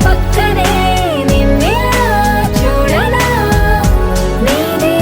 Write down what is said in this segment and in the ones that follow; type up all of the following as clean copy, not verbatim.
పక్కనే నిన్నే చూడనా నీదే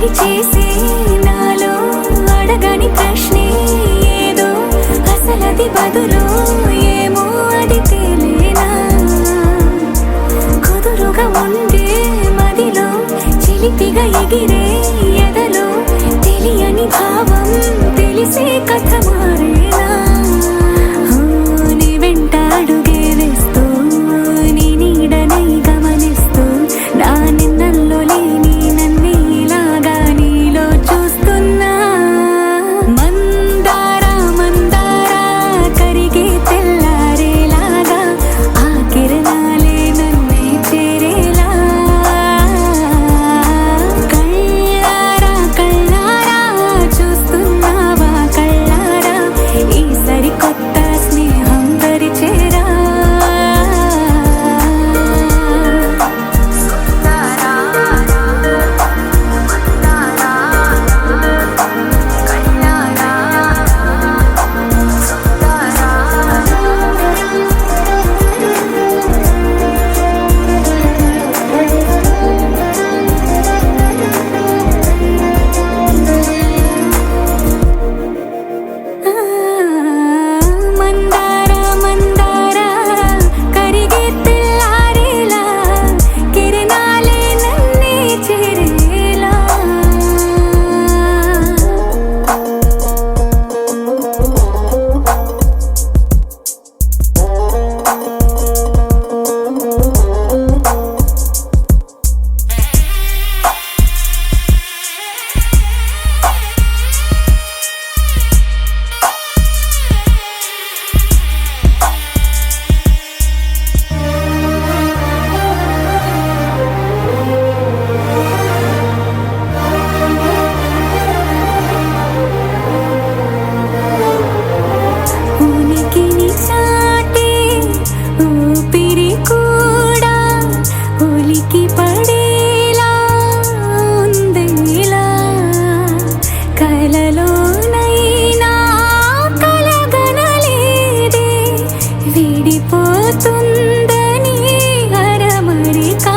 వేడి చేసే నాలో అడగని ప్రశ్నే ఏదో అసలది బదులు ఏమో అది తేలేనా కుదురుగా ఉండే మదిలో చిలిపిగా ఎగిరే ఎదలో తెలియని భావం తెలిసే కథ మారేనా నీ వెంట అడుగే వేస్తూ నీ నీడనై గమనిస్తూ నా నిన్నల్లో లేని నన్నే ఇలాగా నీలో చూస్తున్నా మందారా మందారా కరిగే తెల్లారేలాగా ఆ కిరణాలే నన్నే చేరేలా కళ్ళారా కళ్ళారా చూస్తున్నావా కళ్ళారా ఈ సరికొత్త స్నేహం దరిచేరా మందారా మందారా కరిగే తెల్లారేలా కిరణాలే నన్నే చేరేలా ఉనికిని చాటే ఊపిరి కూడా ఉలికి పడేలా ఉందేలా కలలోనైనా కలగనలేదే విడిపోతుందని అరమరిక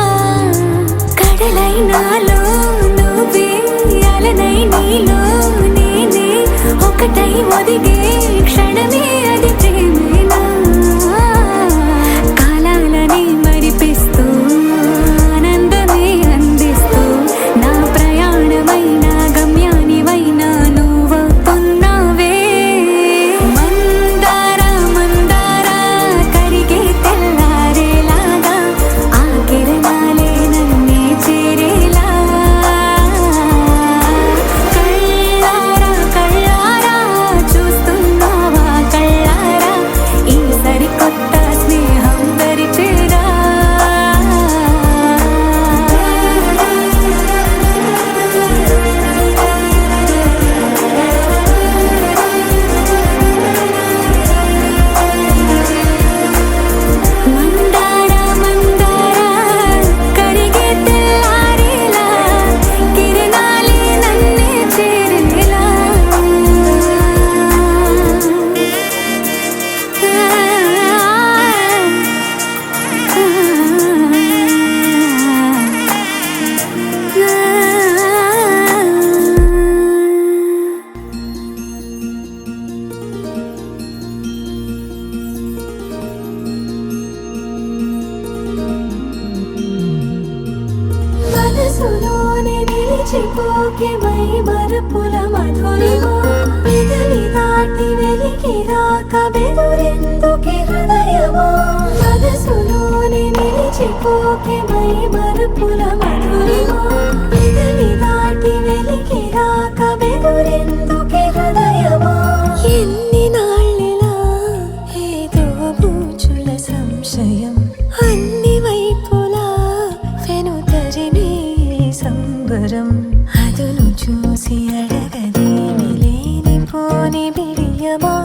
కడలై నాలో నువ్వే అలనై నీలో నేనే ఒకటై ఒదిగే క్షణమే అది ప్రేమేనా కాలాలని మరిపిస్తూ ఆనందమే అందిస్తూ నా ప్రయాణమైన గమ్యానివైనా నువ్వవుతున్నావే మందారా మందారా కరిగే తెల్లారేలాగా ఆ కిరణాలే నన్నే చేరేలా కళ్ళారా కళ్ళారా చూస్తున్నావా కళ్ళారా ఈ సరికొత్త స్నేహం దరిచేరా మందారా మందారా కరిగే తెల్లారేలా కిరణాలే నన్నే చేరేలా మనసులోనే నిలిచిపోకే మై మరపుల మధురిమా పెదవి దాటి వెలికి రాక బెదురెందుకే హృదయమా మనసులోనే నిలిచిపోకే మై మరపుల మధురిమా పెదవి దాటి వెలికి రాక బెదురెందుకే హృదయమా ఎన్ని నాళ్ళిలా ఏదో బూచుల సంశయం అన్ని వైపులా వెనుతరిమే సంబరం అదును చూసి అడగదేమి లేనిపోని బిడియమా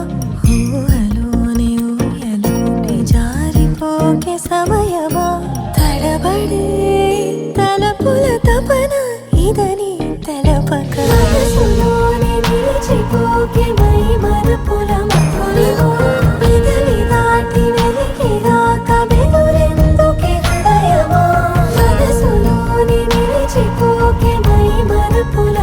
ఊహలోని ఊయలోకి జారిపోకే సమయమా తడబడే తలపుల తపన ఇదని తెలపక మనసులోనే నిలిచిపోకే మై మరపుల మధురిమా పెదవి దాటి వెలికి రాక బెదురెందుకే హృదయమా మనసులోనే నిలిచిపోకే మై మరపుల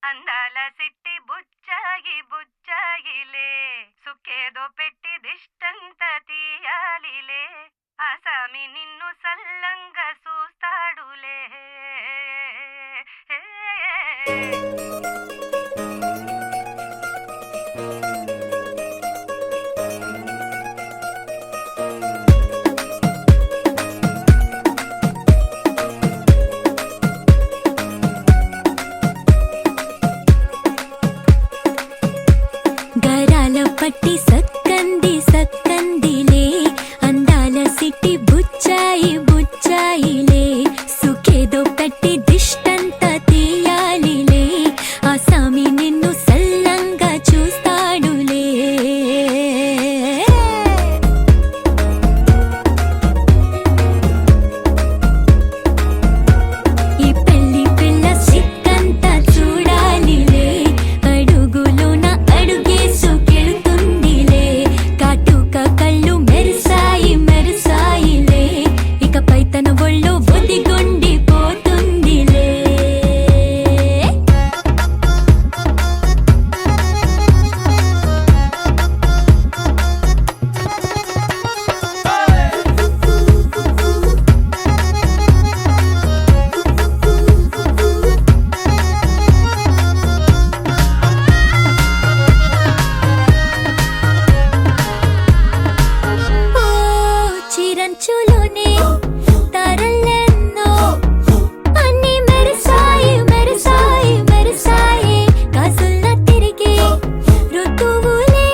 అందాల సిట్టి బుచ్చాయి బుచ్చాయిలే సుక్కేదో పెట్టి దిష్టంత తీయాలిలే ఆసామి నిన్ను సల్లంగా చూస్తాడులే. గరాల పట్టి సక్కంది సక్కందిలే అందాల సిట్టి బుచ్చాయి బుచ్చాయిలే సుఖేదో పెట్టి దిష్టంత తీయాలిలే ఆసామి నిన్ను సల్లంగా చూస్తాడులే. ఈ పెళ్లి పిల్ల సిక్కంతా చూడాలిలే అడుగులోన అడుగేసుకెళ్తుందిలే కాటుక కళ్ళు మెరిసాయి మెరిసాయిలే ఇకపై తన ఒళ్ళు ఒదిగొండిపోతుందిలే. ఓ చిరంచులోనే తారలెన్నో అన్ని మెరిసాయి మెరిసాయి మెరిసాయి కాసుల్న తిరిగి ఋతువులే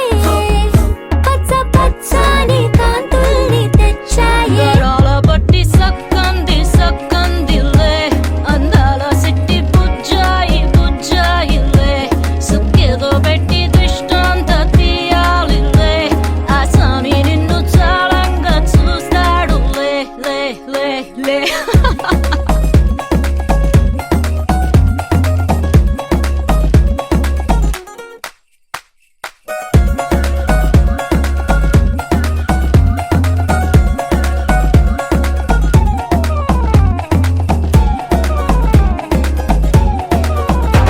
పచ్చ పచ్చని కాంతుల్ని తెచ్చాయి. గరాల పట్టి సక్కంది సక్కందిలే అందాల సిట్టి బుజ్జాయి బుజ్జాయిలే సుక్కేదో పెట్టి దిష్టంత తీయాలిలే ఆసామి నిన్ను చాలంగా చూస్తాడు లే లే లే లే.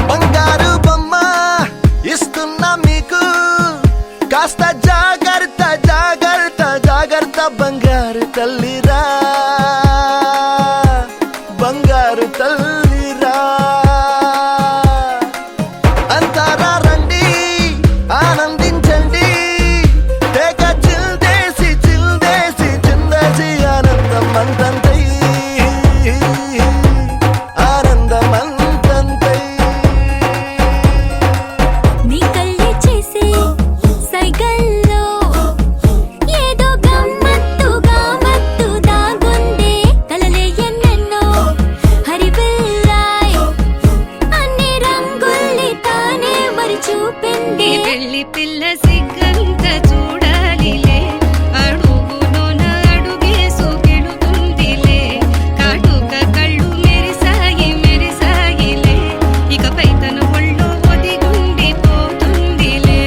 బంగారు బొమ్మ ఇస్తున్నా మీకు కాస్త జాగ్రత్త జాగ్రత్త జాగ్రత్త బంగారు తల్లిరా బంగారు తల్లిరా అంతారా రండి ఆనందించండి తెగ చిల్దేసి చిల్దేసి చిందేసి ఆనందం అంతంతై ఆనందం అంతంతై. నీ కళ్ళే చేసే సైగల్లో ఏదో గమ్మత్తుగా మత్తు దాగుందే కలలే ఎన్నెన్నో హరిబిల్లాయ్ అన్ని రంగుల్ని తానే మరి చూపింది. పెళ్లి పిల్ల సిగ్గంత చూడాలిలే అడుగులోన అడుగేసుకెళుతుందిలే కాటుక కళ్ళు మెరిసాయి మెరిసాయిలే ఇకపై తన ఒళ్ళు ఒదిగుండిపోతుందిలే.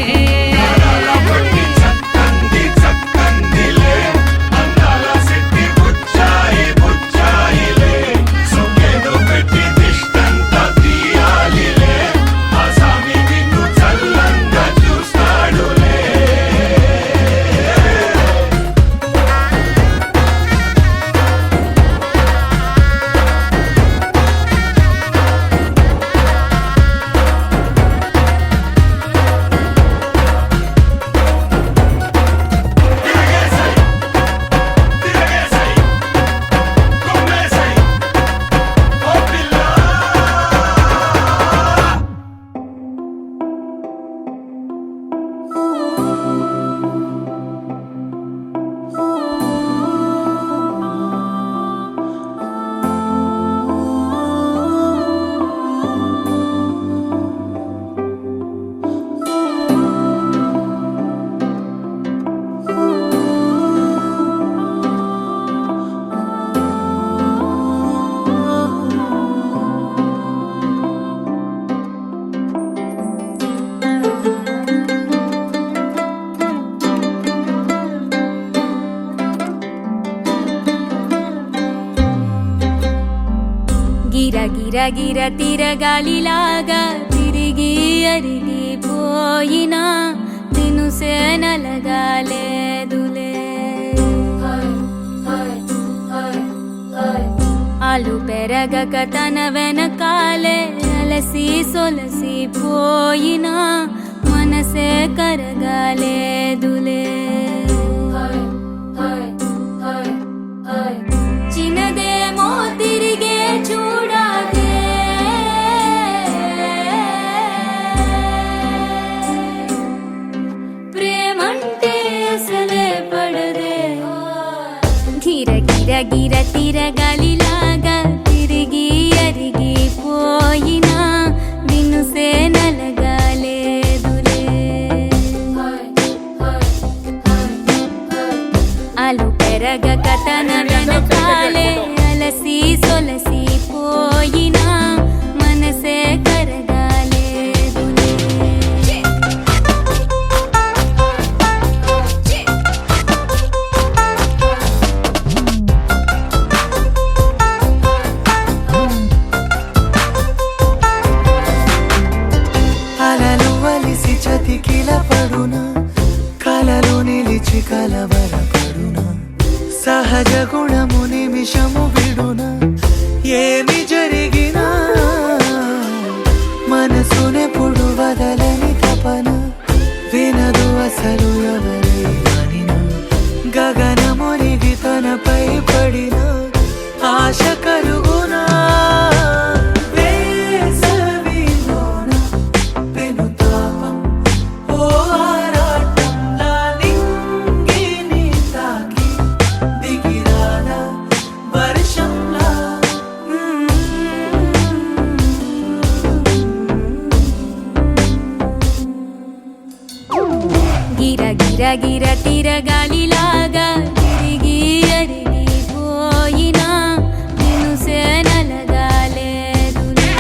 గిర గిర గిర తిరగాలిలాగా తిరిగి అరిగిపోయినా దినుసే నలగాలేదులే ఆలు పెరగక తన వెనకాలే అలసి సొలసి పోయినా మనసే కరగాలేదులే చిన్నదేమో తిరిగే చూడాదే ప్రేమంటే అసలే పడదే గిర గిర గిర తిరగాలిలాగా తిరిగి అరిగిపోయినా దినుసే నలగాలేదులే ఆలు పెరగక తన వెనకాలే అలసి సొలసి పోయినా మనసే కరగాలేదులే అలలు వలిసి చతికిల పడునా కలలు నిలిచి కలవరపడునా సహజ గుణము నిమిషము విడునా ఏమి జరిగినా మనసునెప్పుడు వదలని తపన వినదు అసలు ఎవరి అనినా గగనమునిగి తనపై పడిన ఆశ కలుగునా వేసవిలోన పెనుతాపం ఓ ఆరాటంలా నింగిని తాకి దిగిరానా వర్షంలా గిర గిర గిర తిరగాలిలాగా తిరిగి అరిగిపోయినా దినుసే నలగాలేదులే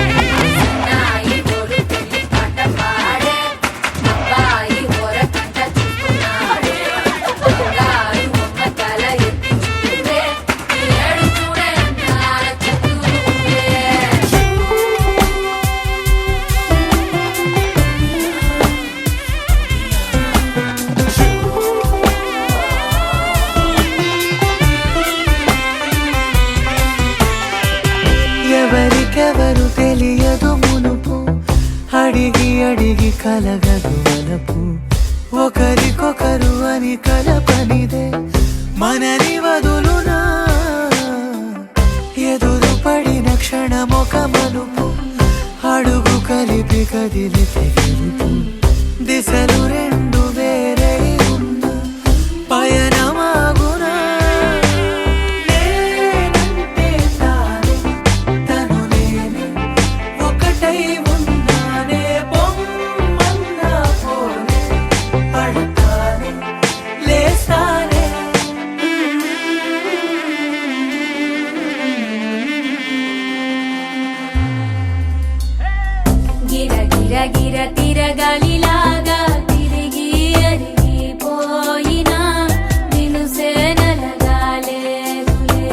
ఎవరికెవరు తెలియదు మునుపు అడిగి అడిగి కలగదు వలపు ఒకరికొకరు అని కలపనిదే మనని వదులునా ఎదురు పడిన క్షణమొక మలుపు అడుగు కలిపి కదిలితే గెలుపు దిశలు రెండు వేరే ఉన్న పయనమాగునా నేనంటే తానే తను నేనే ఒకటై ఉన్నానే బొమ్మన్నా పోనే పడతానే లేస్తానే గిర గిర గిర తిరగాలిలాగా తిరిగి అరిగిపోయినా దినుసే నలగాలేదులే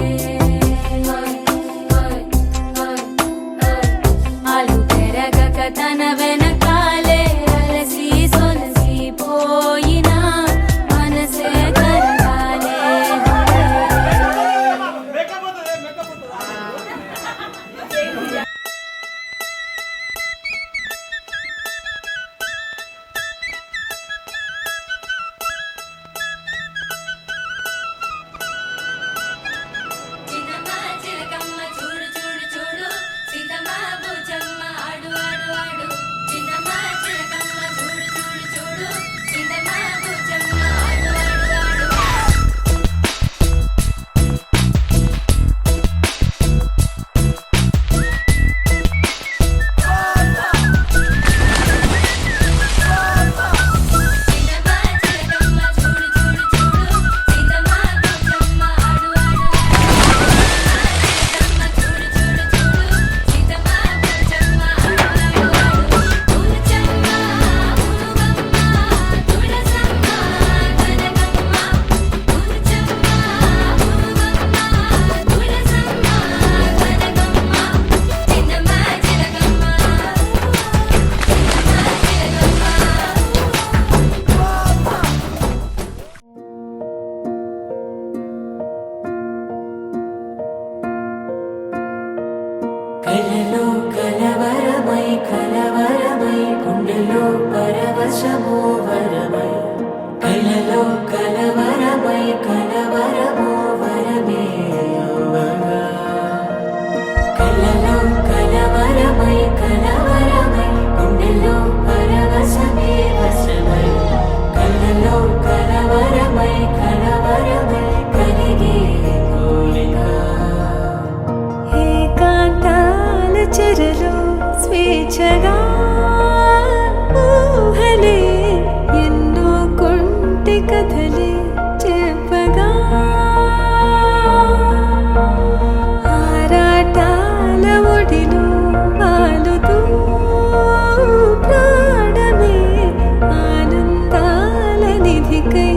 ఆలు పెరగక తన వెనకాలే అలసి సొలసి పోయినా మనసే కరగాలేదులే వేచగా ఊహలే ఎన్నో కొంటె కథలే చెప్పగా ఆరాటాల ఒడిలో వాలుతూ ప్రాణమే ఆనందాల నిధికై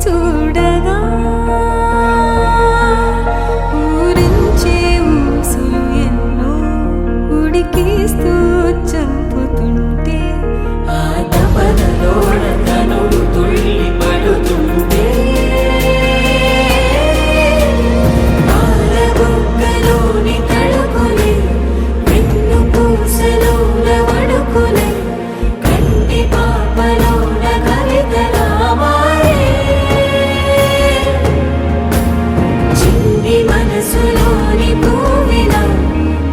చూడగా ఊరించే ఊసులు ఎన్నో ఉడికిస్తూ చంపుతుంటే ఆ తపనలోన తనుడు తుళ్ళి పడుతుంటే పాలబుగ్గలోని తడుకులే వెన్ను పూసలోన వడుకులే కంటి పాపలోన కవితలా మారే చిన్ని మనసులోని పూవిలా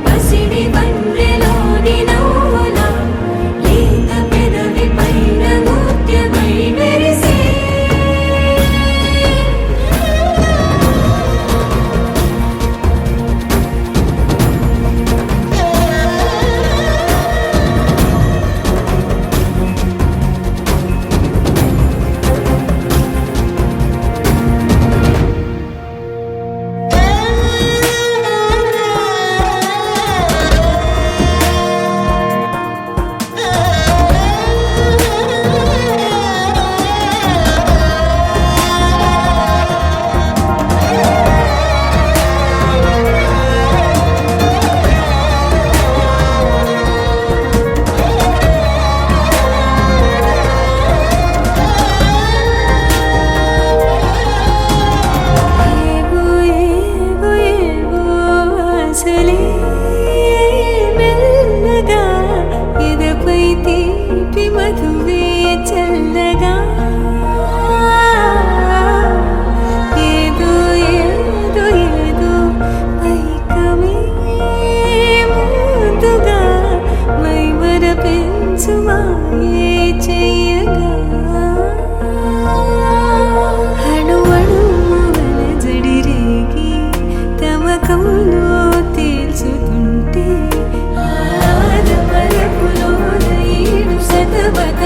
పసిడి బండ్రెలోని నవ్వులా లేత పెదవి పైన ముత్యమై మెరిసే ఏవో ఏవో ఏవో ఆశలే మెల్లగా ఎదపై తీపి మధువే చల్లగా ఏదో ఏదో ఏదో పైకమే ముందుగా మైమర పెంచు మాయే చెయ్యగా అణువణువుల జడిరేగి తమకంలో తేల్చుతుంటే ఆద పరపులోన 7 శతవత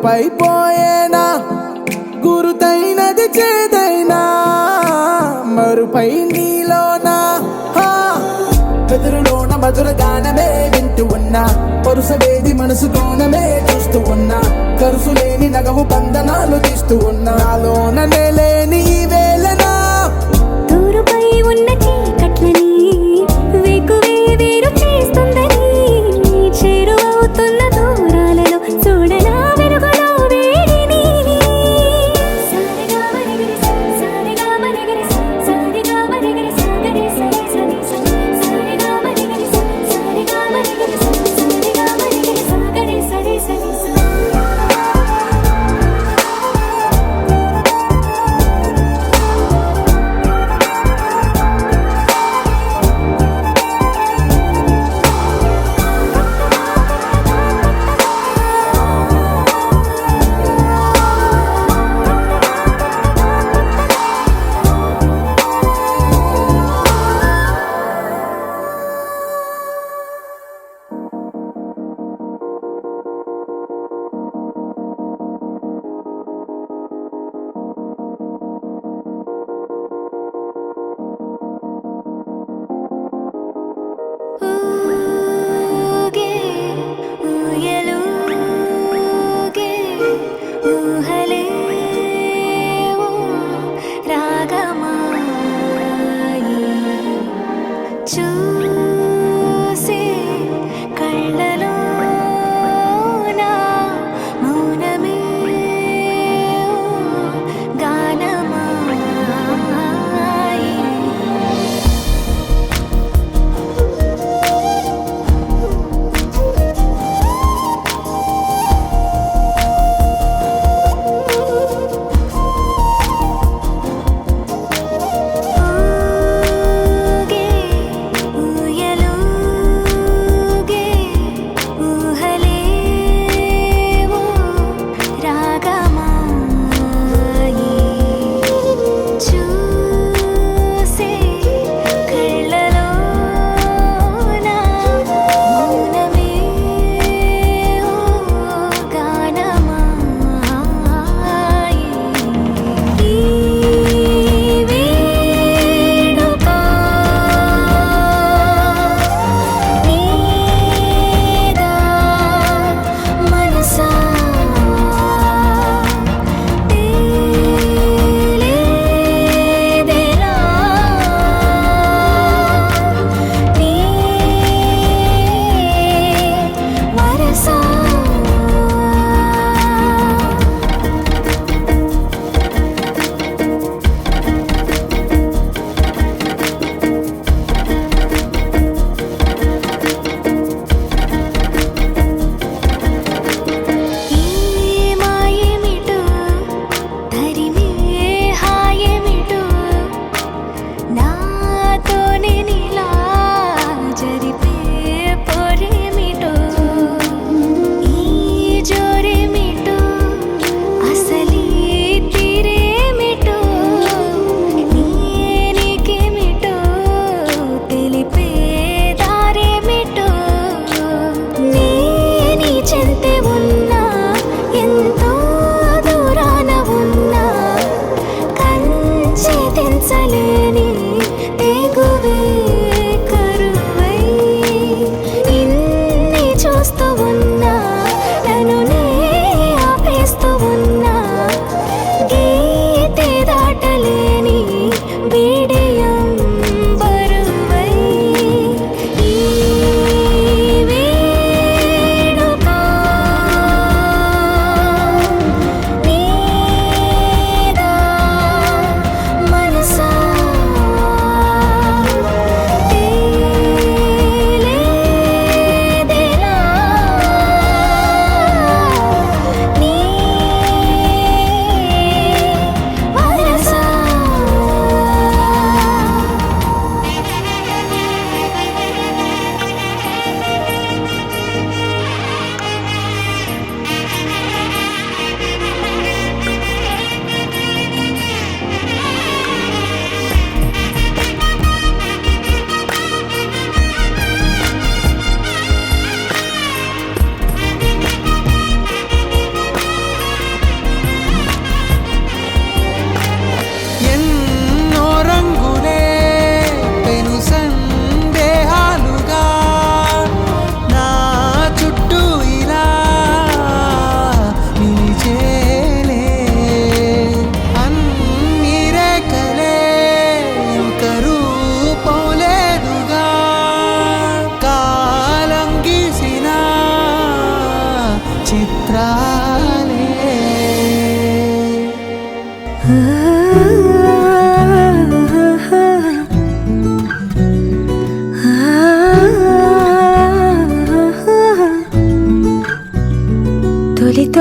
మరుపైపోయేనా గురుతైనది చేదైనా మరుపై నీలోనా బెదురులోన మధుర గానమే వింటూ ఉన్నా పరుసవేది మనసు కోణమే చూస్తూ ఉన్నా కరుసులేని నగవు బంధనాలు తీస్తూ ఉన్నా నాలోన లేని ఈ వేళనా తూరుపై ఉన్న చీకట్లని వేకువే వేరు చేస్తుందని చేరువవుతున్న దూరాలలో చూడనా వెలుగులో వేడిని సారిగా మరిగిరి సారిగా మరిగిరి సారిగా మరిగిరి సాగరి సరి సరి సారిగా మరిగిరి సారిగా మరిగిరి సారిగా మరిగిరి సాగరి సరి సరి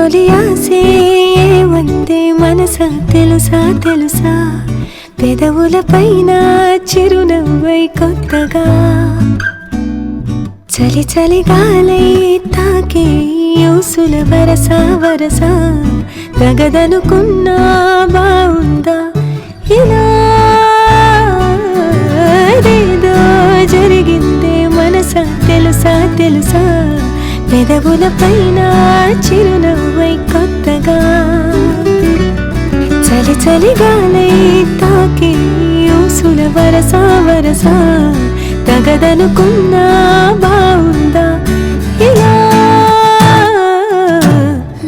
తొలి ఆసే వందే మనసా తెలుసా తెలుసా పెదవుల పైన చిరునవ్వై కొత్తగా చలి చలి గాలై తాకే యూసుల వరస వరస తగదనుకున్నా బావుందా ఇలా ఏదో జరిగిందే మనసా తెలుసా తెలుసా పెదవుల పైన చిరునవ్వై కొత్తగా చలి చలి గాలై తాకే యూసుల వరస వరస తగదనుకున్నా బావుందా ఇలా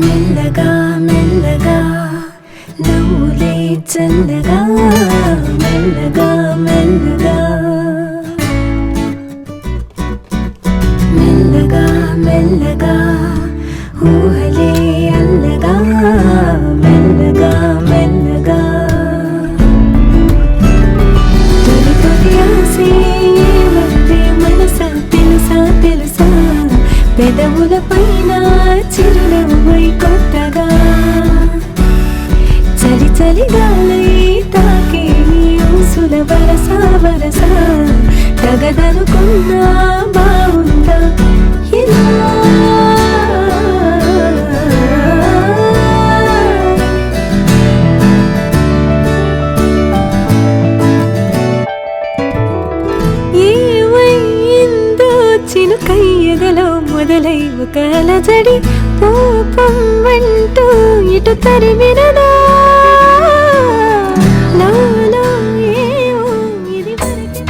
మెల్లగా మెల్లగా నవ్వులే చల్లగా మెల్లగా మెల్లగా మెల్లగా మెల్లగా ఊహలే అల్లగా మెల్లగా మెల్లగా తొలి తొలి ఆసే ఏమంటే మనసా తెలుసా తెలుసా పెదవుల పైన చిరునవ్వై కొత్తగా చలి చలి గాలై తాకే ఊసుల వరస వరస తగదనుకున్నా బావుందా ఇలా ఏమైందో చినుకయ్యదలో మొదలై ఒక అలజడి కోపం అంటూ ఇటు తరిమినదా నాలో ఏమో ఇది వరకే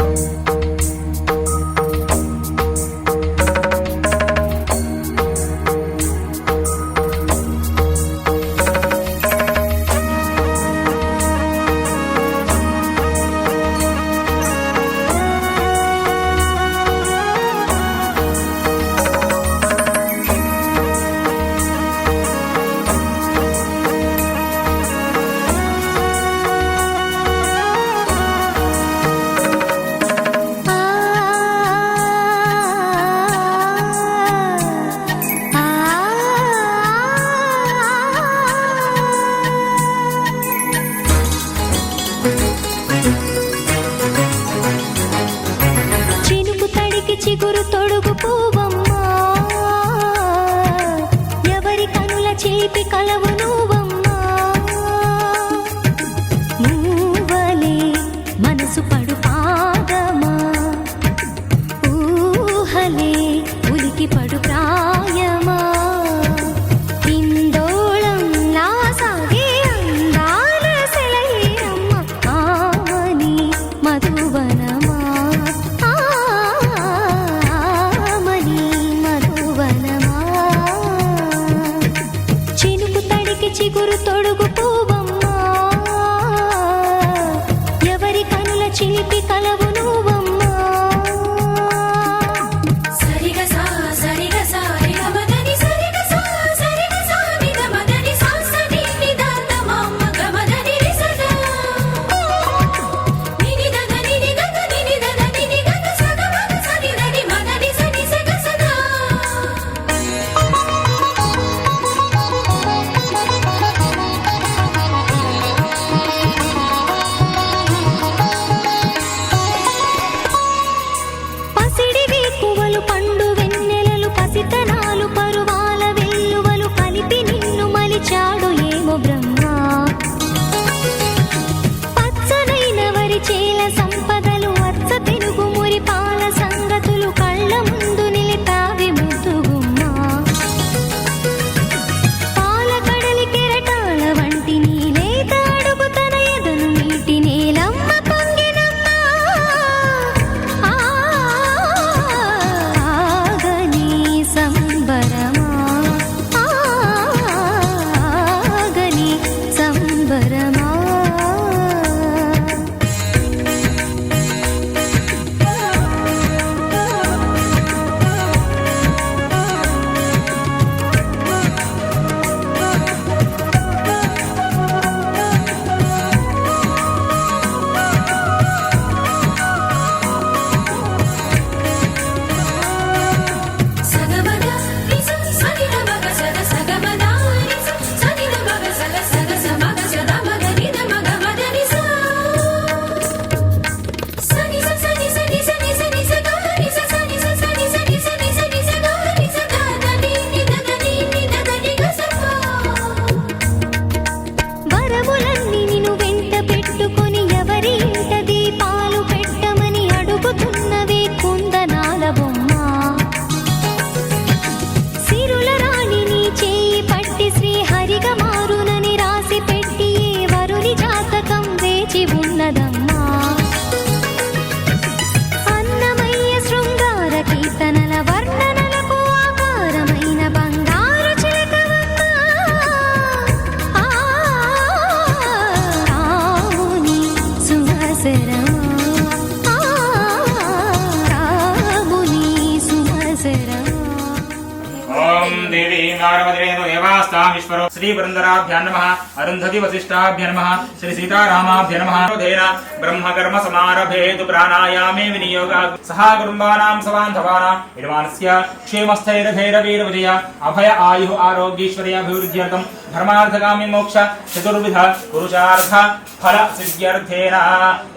చినుకు తడికి చిగురు తొడుగు పూవమ్మా ఎవరి కనుల చేతి కలవు నువ్వమ్మా నువ్వలే మనసు పడు పాదమా ఊహలే ఉలికి పడు ప్రాయమా ఇందోళం నా సాగే అందాల సెలయేరమ్మ ఆమని మధువనమా ఆమని మధువనమా చినుకు తడికి చిగురు తొడుగు పూవమ్మా ఎవరి కనుల చిలిపి కలవు నువ్వమ్మా సరిగా సా సరిగా సా రిగమదని సరిగా సా సరిగా సా నిగమదని సా సని నిదాన మమ్మ గమదని రిసదా నిని దద నిని దద నిని దద నిని గద సద మద సని దని మదని సని సగ సదా పసిడి వేకువలు పండు వెన్నెలలు పసితనాలు పరువాల వెల్లువలు కలిపి నిన్ను మలిచాడు ఏమో బ్రహ్మ పచ్చనైన వరి చేల సంపదలు అచ్చ తెలుగు మురి పాల సంగతులు కళ్ళ ముందు నిలిపావి ముద్దుగుమ్మా పాల కడలి కెరటాల వంటి నీలేత అడుగు తన ఎదను నీటి నేలమ్మ పొంగినమ్మా देवी नारमदेनो देवास्तामीश्वरो श्री वृंदराभ्यां नमः अरुंधति वसिष्ठाभ्यां नमः श्री सीतारामाभ्यां नमः धेन ब्रह्मकर्म समारभेतु प्राणायामे विनियोगा सहा कुटुंबानां सबान्धवानां यजमानस्य क्षेमस्थैर्भैरवीरविजय अभय आयुः आरोग्यैश्वर्याभिवृद्ध्यर्थं धर्मार्थकामी मोक्ष चतुर्विध पुरुषार्थ फल सिद्ध्यर्थेन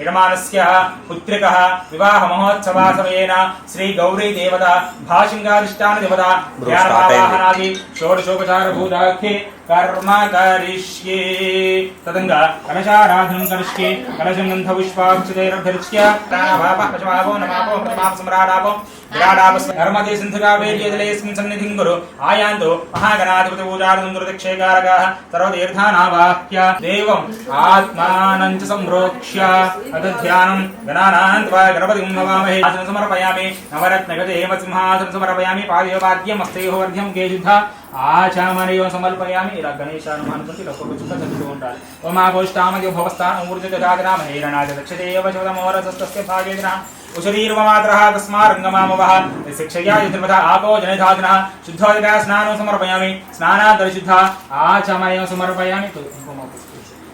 यजमानस्य पुत्रिकः विवाह महोत्सवासमयेन श्री गौरी देवता भाशिंगाधिष्ठान देवता ध्यानवाहनादि षोडशोपचार भूताख्ये कर्म करिष्ये तदंगा कलशाराधनं करिष्ये कलशं गन्धपुष्पाक्षतैरभ्यर्च्य प्राणाभापः पशवापो नमापो प्रतिमां सम्राडापो विराडापस् धर्मदे सिन्धुकावेर्यजलेऽस्मिन् सन्निधिं कुरु आयान्तु महागणाधिपति पूजार्थं दुर्दक्षेकारकाः सर्वतीर्थानावाह्य देवम् आत्मानं च संप्रोक्ष्य तद्ध्यानं गणानां त्वा गणपतिं नमामहे आसनं समर्पयामि नवरत्नगते हेमसिंहासनं समर्पयामि पादयोपाद्यं हस्तयोः वर्ध्यं केशुद्ध आचामनयोः समर्पयामि ఇలా గణేశాన్ని అనుకుంటే ఒక్కొక్క చదువుతూ ఉంటారు ఓమాగోష్టామయ భవస్థాన ఊర్జదాదనామ హేరణాజ దక్షదేవ చవదమోరసస్తస్య భాగేన ఉషరీర్వమాత్రః తస్మారంగమామవః శిక్షయా యథర్వథ ఆపో జనధాదనః శుద్ధోదక స్నానం సమర్పయామి స్నానాదరిశుద్ధ ఆచమనయం సమర్పయామి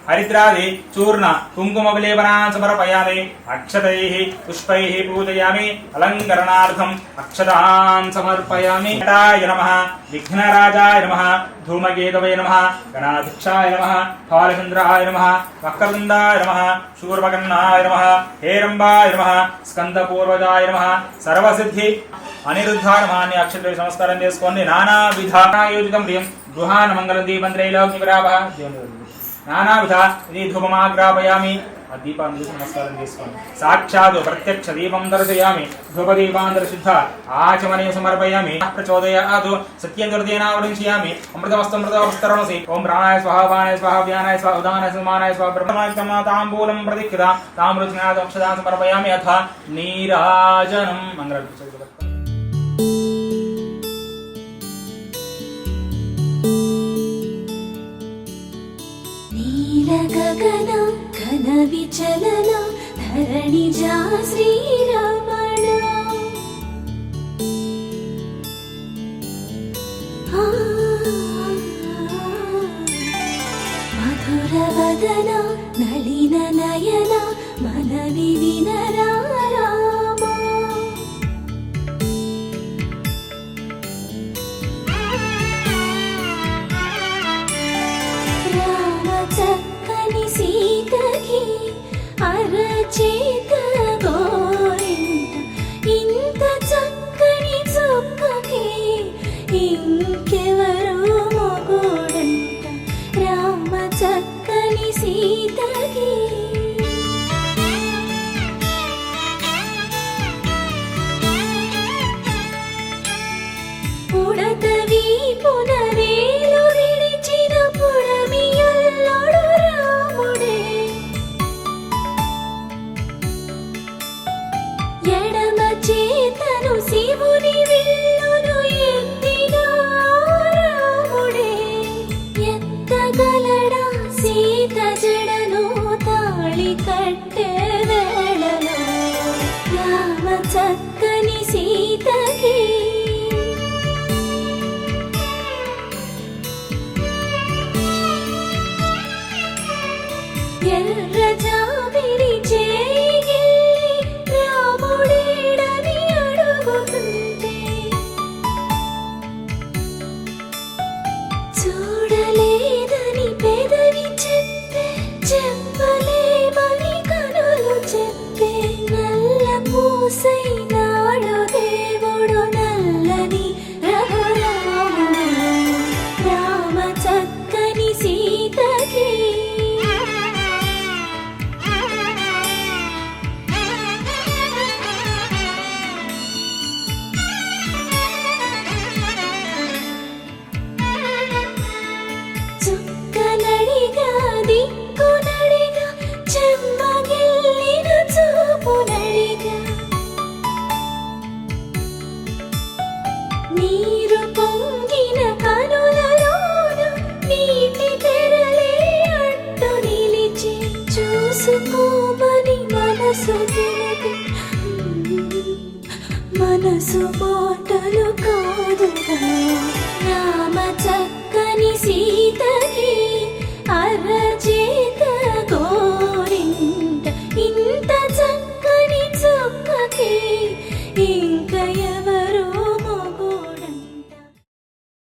हरिद्रादि चूर्ण कुङ्कुमविलेपनान् समर्पयामि अक्षतैः पुष्पैः पूजयामि अलङ्करणार्थम् अक्षतान् समर्पयामि घटाय नमः विघ्नराजाय नमः धूमकेतवे नमः गणाध्यक्षाय नमः फालचन्द्राय नमः वक्रतुण्डाय नमः शूर्पकर्णाय नमः हेरम्बाय नमः स्कन्दपूर्वजाय नमः सर्वसिद्धि अनिरुद्धाय नमः अन्य अक्षतैः नमस्कारं చేసుకోండి నానా విధాయోజితం ప్రియం గృహాన మంగళం దీపం త్రైలోక్యవిరామః నానావిధ ఇది ధూపమాగ్రాపయామి ఆ దీపాన్ని చూసి నమస్కారం చేసుకోండి సాక్షాత్ ప్రత్యక్ష దీపం దర్శయామి ధూపదీపాంతరశుద్ధ ఆచమనీయ సమర్పయామి ప్రచోదయాతు సత్యం దుర్దేనావరించయామి అమృతమస్తమృతవస్తరణసి ఓం ప్రాణాయ స్వాహ పానాయ స్వాహ వ్యానాయ స్వాహ ఉదానాయ సమానాయ స్వాహ బ్రహ్మణాయ తాంబూలం ప్రతికృత తామ్రజ్ఞాతక్షదాం సమర్పయామి అథ నీరాజనం మంగళం गगन घन विचलन धरणिजा श्रीरमण मधुर वदन नलिन नयन मनवि विनरा చక్కని సీతకి అరచేత గోరింట మనసు మాటలు కాదుగా రామ చక్కని సీతకి అరచి